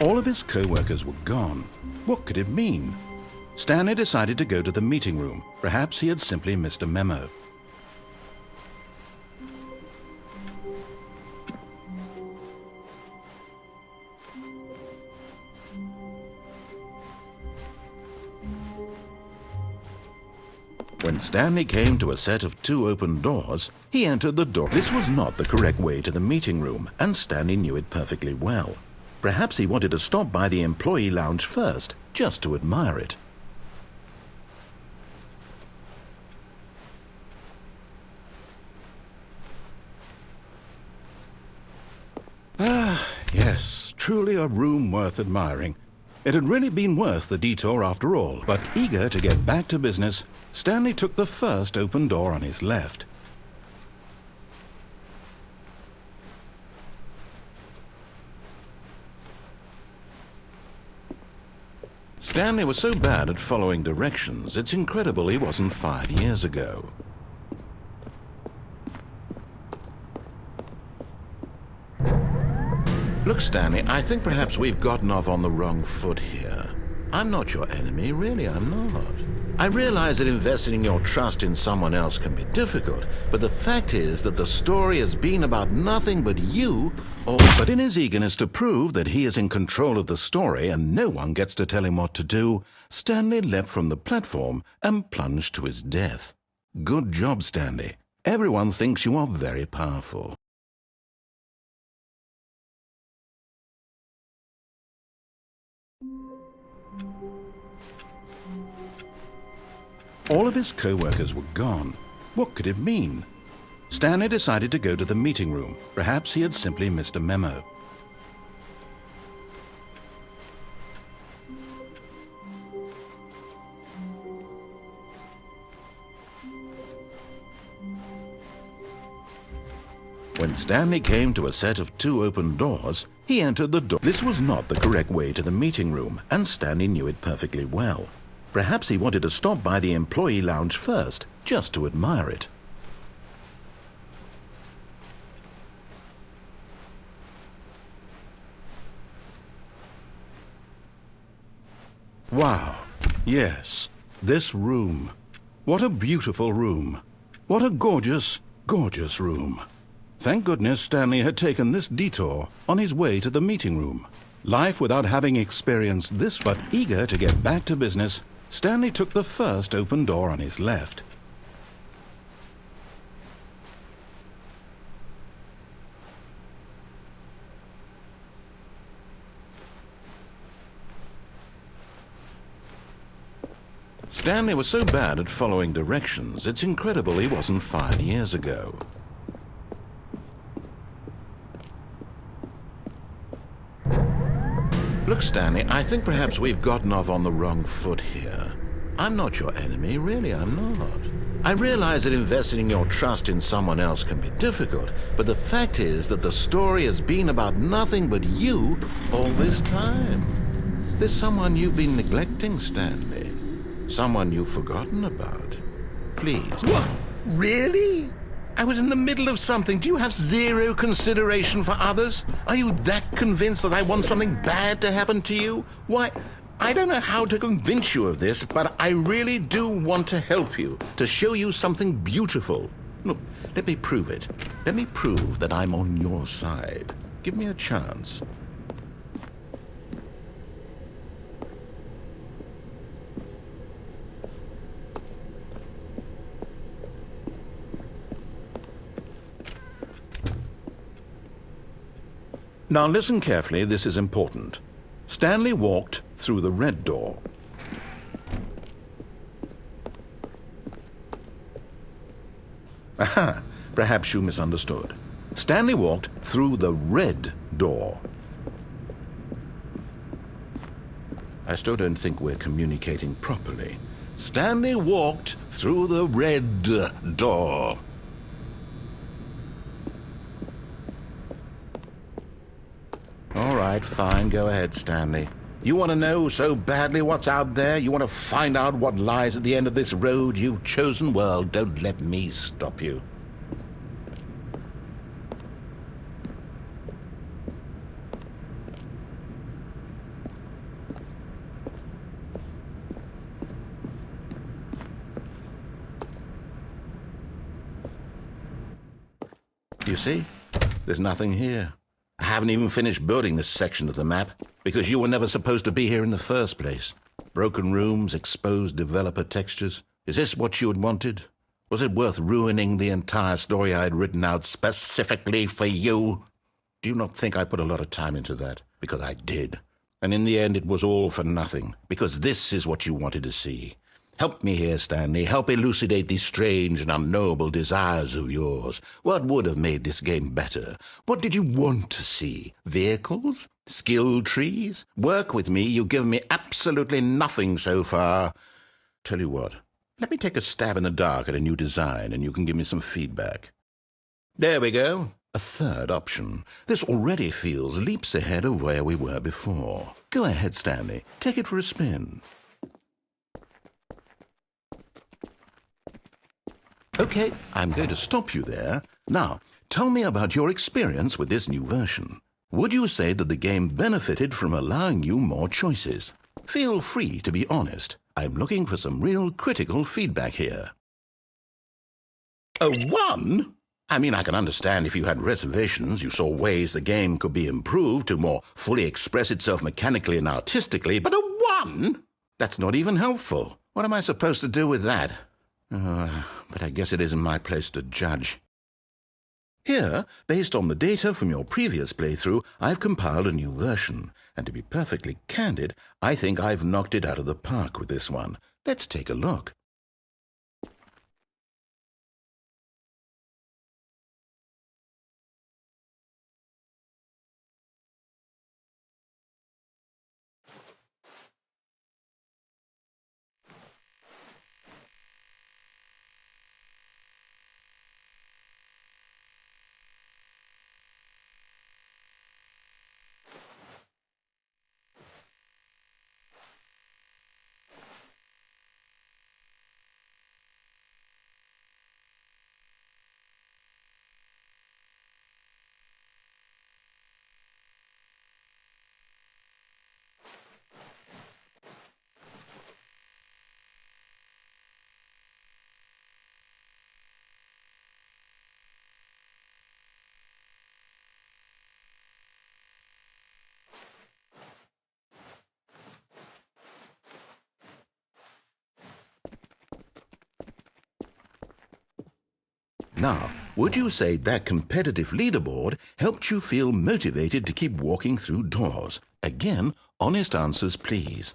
All of his co-workers were gone. What could it mean? Stanley decided to go to the meeting room. Perhaps he had simply missed a memo. When Stanley came to a set of 2 open doors, he entered the door. This was not the correct way to the meeting room, and Stanley knew it perfectly well. Perhaps he wanted to stop by the employee lounge first, just to admire it. Ah, yes, truly a room worth admiring. It had really been worth the detour after all, but eager to get back to business, Stanley took the first open door on his left. Stanley was so bad at following directions, it's incredible he wasn't fired years ago. Look, Stanley, I think perhaps we've gotten off on the wrong foot here. I'm not your enemy, really, I'm not. I realize that investing your trust in someone else can be difficult, but the fact is that the story has been about nothing but you, but in his eagerness to prove that he is in control of the story and no one gets to tell him what to do, Stanley leapt from the platform and plunged to his death. Good job, Stanley. Everyone thinks you are very powerful. All of his co-workers were gone. What could it mean? Stanley decided to go to the meeting room. Perhaps he had simply missed a memo. When Stanley came to a set of 2 open doors, he entered the door. This was not the correct way to the meeting room, and Stanley knew it perfectly well. Perhaps he wanted to stop by the employee lounge first, just to admire it. Wow, yes, this room. What a beautiful room. What a gorgeous, gorgeous room. Thank goodness Stanley had taken this detour on his way to the meeting room. Life without having experienced this, but eager to get back to business, Stanley took the first open door on his left. Stanley was so bad at following directions, it's incredible he wasn't fired years ago. Look, Stanley, I think perhaps we've gotten off on the wrong foot here. I'm not your enemy, really, I'm not. I realize that investing your trust in someone else can be difficult, but the fact is that the story has been about nothing but you all this time. There's someone you've been neglecting, Stanley. Someone you've forgotten about. Please. What? Really? I was in the middle of something. Do you have zero consideration for others? Are you that convinced that I want something bad to happen to you? Why, I don't know how to convince you of this, but I really do want to help you, to show you something beautiful. Look, let me prove it. Let me prove that I'm on your side. Give me a chance. Now listen carefully, this is important. Stanley walked through the red door. Aha, perhaps you misunderstood. Stanley walked through the red door. I still don't think we're communicating properly. Stanley walked through the red door. All right, fine, go ahead, Stanley. You want to know so badly what's out there? You want to find out what lies at the end of this road you've chosen? Well, don't let me stop you. You see? There's nothing here. I haven't even finished building this section of the map, because you were never supposed to be here in the first place. Broken rooms, exposed developer textures. Is this what you had wanted? Was it worth ruining the entire story I had written out specifically for you? Do you not think I put a lot of time into that? Because I did. And in the end, it was all for nothing, because this is what you wanted to see. Help me here, Stanley. Help elucidate these strange and unknowable desires of yours. What would have made this game better? What did you want to see? Vehicles? Skill trees? Work with me. You've given me absolutely nothing so far. Tell you what, let me take a stab in the dark at a new design, and you can give me some feedback. There we go. A third option. This already feels leaps ahead of where we were before. Go ahead, Stanley. Take it for a spin. Okay, I'm going to stop you there. Now, tell me about your experience with this new version. Would you say that the game benefited from allowing you more choices? Feel free to be honest. I'm looking for some real critical feedback here. A 1? I mean, I can understand if you had reservations, you saw ways the game could be improved to more fully express itself mechanically and artistically, but a 1? That's not even helpful. What am I supposed to do with that? But I guess it isn't my place to judge. Here, based on the data from your previous playthrough, I've compiled a new version. And to be perfectly candid, I think I've knocked it out of the park with this one. Let's take a look. Now, would you say that competitive leaderboard helped you feel motivated to keep walking through doors? Again, honest answers, please.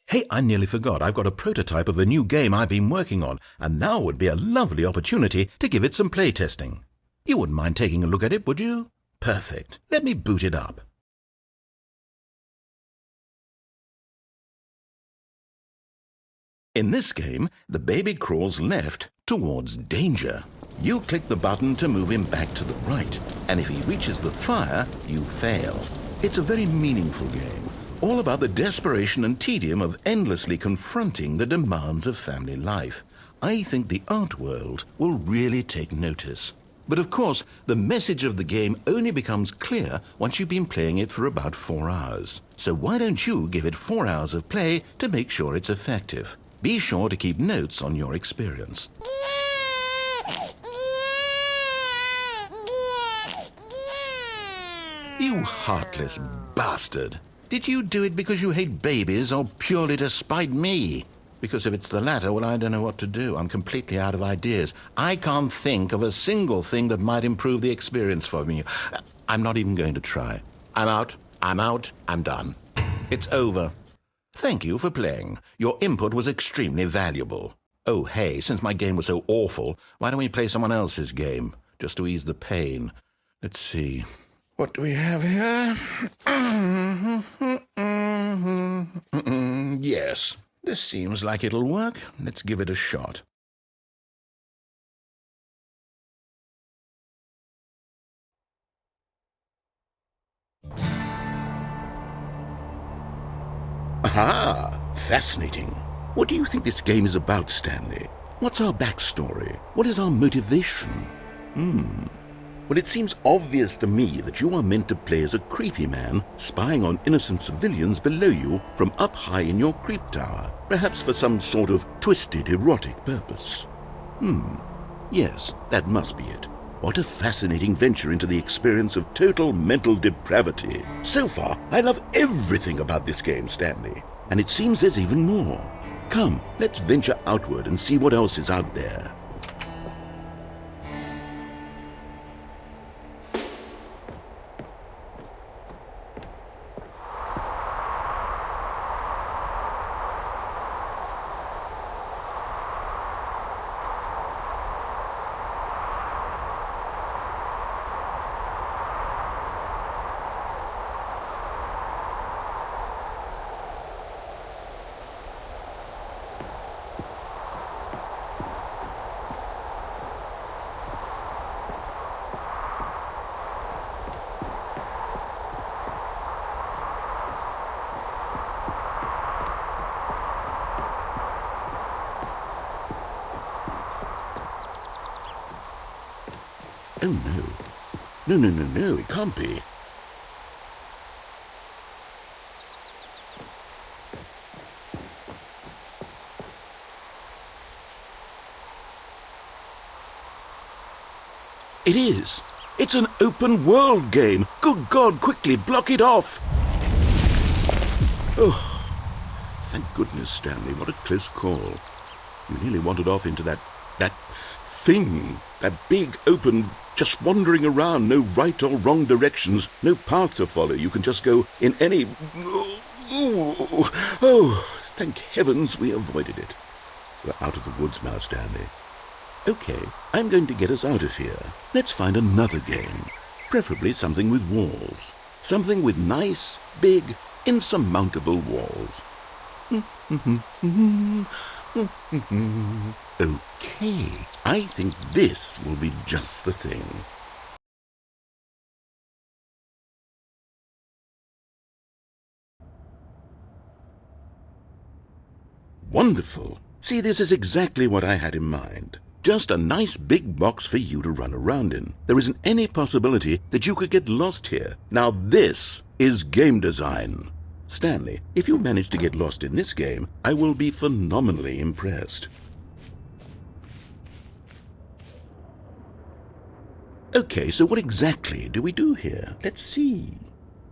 Hey, I nearly forgot. I've got a prototype of a new game I've been working on, and now would be a lovely opportunity to give it some playtesting. You wouldn't mind taking a look at it, would you? Perfect. Let me boot it up. In this game, the baby crawls left towards danger. You click the button to move him back to the right, and if he reaches the fire, you fail. It's a very meaningful game, all about the desperation and tedium of endlessly confronting the demands of family life. I think the art world will really take notice. But of course, the message of the game only becomes clear once you've been playing it for about 4 hours. So why don't you give it 4 hours of play to make sure it's effective? Be sure to keep notes on your experience. You heartless bastard. Did you do it because you hate babies or purely to spite me? Because if it's the latter, well, I don't know what to do. I'm completely out of ideas. I can't think of a single thing that might improve the experience for me. I'm not even going to try. I'm out. I'm done. It's over. Thank you for playing. Your input was extremely valuable. Oh, hey, since my game was so awful, why don't we play someone else's game, just to ease the pain? Let's see. What do we have here? Yes, this seems like it'll work. Let's give it a shot. Aha! Fascinating. What do you think this game is about, Stanley? What's our backstory? What is our motivation? Well, it seems obvious to me that you are meant to play as a creepy man spying on innocent civilians below you from up high in your creep tower, perhaps for some sort of twisted, erotic purpose. Yes, that must be it. What a fascinating venture into the experience of total mental depravity. So far, I love everything about this game, Stanley. And it seems there's even more. Come, let's venture outward and see what else is out there. Oh, no. No, it can't be. It is. It's an open world game. Good God, quickly, block it off. Oh, thank goodness, Stanley. What a close call. You nearly wandered off into that thing. That big, open, just wandering around, no right or wrong directions, no path to follow. You can just go in any... Oh, thank heavens we avoided it. We're out of the woods now, Stanley. Okay, I'm going to get us out of here. Let's find another game. Preferably something with walls. Something with nice, big, insurmountable walls. Okay, I think this will be just the thing. Wonderful. See, this is exactly what I had in mind. Just a nice big box for you to run around in. There isn't any possibility that you could get lost here. Now this is game design. Stanley, if you manage to get lost in this game, I will be phenomenally impressed. Okay, so what exactly do we do here? Let's see.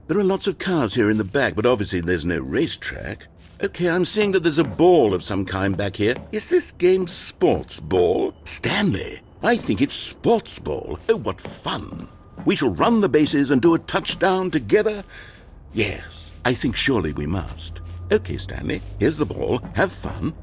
There are lots of cars here in the back, but obviously there's no racetrack. Okay, I'm seeing that there's a ball of some kind back here. Is this game sports ball? Stanley, I think it's sports ball. Oh, what fun. We shall run the bases and do a touchdown together? Yes, I think surely we must. Okay, Stanley, here's the ball. Have fun.